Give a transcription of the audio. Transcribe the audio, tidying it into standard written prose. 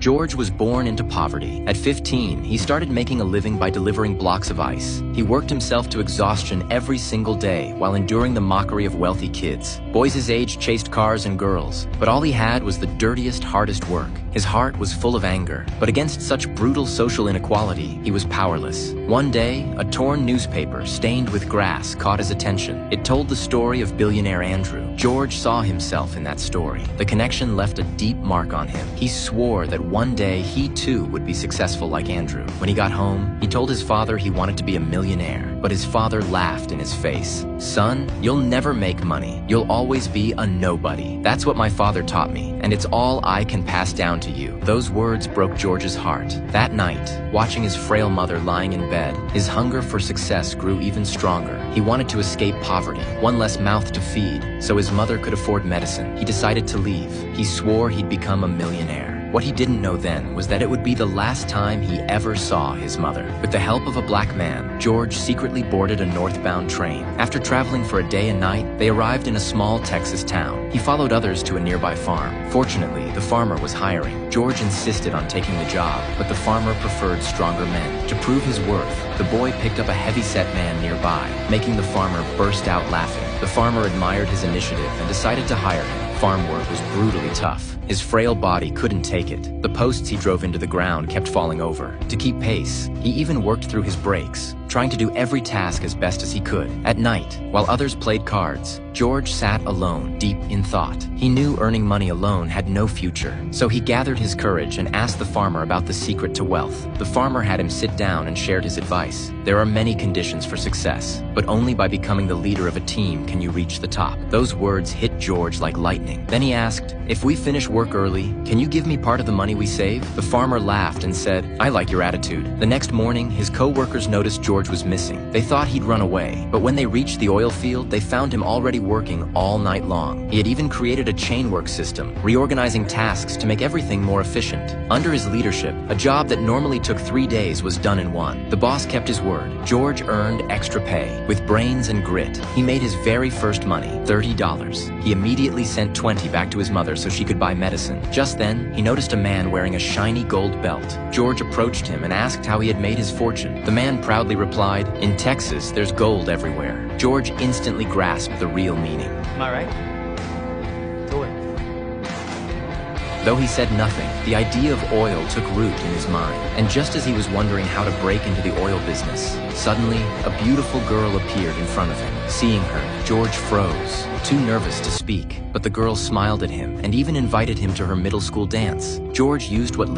George was born into poverty. At 15, he started making a living by delivering blocks of ice. He worked himself to exhaustion every single day while enduring the mockery of wealthy kids. Boys his age chased cars and girls, but all he had was the dirtiest, hardest work. His heart was full of anger, but against such brutal social inequality, he was powerless. One day, a torn newspaper stained with grass caught his attention. It told the story of billionaire Andrew. George saw himself in that story. The connection left a deep mark on him. He swore that one day he too would be successful like Andrew. When he got home, he told his father he wanted to be a millionaire, but his father laughed in his face. "Son, you'll never make money. You'll always be a nobody. That's what my father taught me, and it's all I can pass down to you." Those words broke George's heart. That night, watching his frail mother lying in bed, his hunger for success grew even stronger. He wanted to escape poverty, one less mouth to feed, so his mother could afford medicine. He decided to leave. He swore he'd become a millionaire. What he didn't know then was that it would be the last time he ever saw his mother. With the help of a black man, George secretly boarded a northbound train. After traveling for a day and night, they arrived in a small Texas town. He followed others to a nearby farm. Fortunately, the farmer was hiring. George insisted on taking the job, but the farmer preferred stronger men. To prove his worth, the boy picked up a heavy-set man nearby, making the farmer burst out laughing. The farmer admired his initiative and decided to hire him. Farm work was brutally tough. His frail body couldn't take it. The posts he drove into the ground kept falling over. To keep pace, he even worked through his breaks, trying to do every task as best as he could. At night, while others played cards, George sat alone, deep in thought. He knew earning money alone had no future, so he gathered his courage and asked the farmer about the secret to wealth. The farmer had him sit down and shared his advice. There are many conditions for success, but only by becoming the leader of a team can you reach the top. Those words hit George like lightning. Then he asked, "If we finish work early, can you give me part of the money we save?" The farmer laughed and said, "I like your attitude." The next morning, his co-workers noticed George was missing. They thought he'd run away, but when they reached the oil field, they found him already working all night long. He had even created a chain work system, reorganizing tasks to make everything more efficient. Under his leadership, a job that normally took 3 days was done in 1. The boss kept his word. George earned extra pay. With brains and grit, he made his very first money, $30. He immediately sent 20 back to his mother so she could buy medicine. Just then, he noticed a man wearing a shiny gold belt. George approached him and asked how he had made his fortune. The man proudly replied, "In Texas, there's gold everywhere." George instantly grasped the real meaning. Am I right? Do it. Though he said nothing, the idea of oil took root in his mind. And just as he was wondering how to break into the oil business, suddenly, a beautiful girl appeared in front of him. Seeing her, George froze, too nervous to speak. But the girl smiled at him and even invited him to her middle school dance. George used what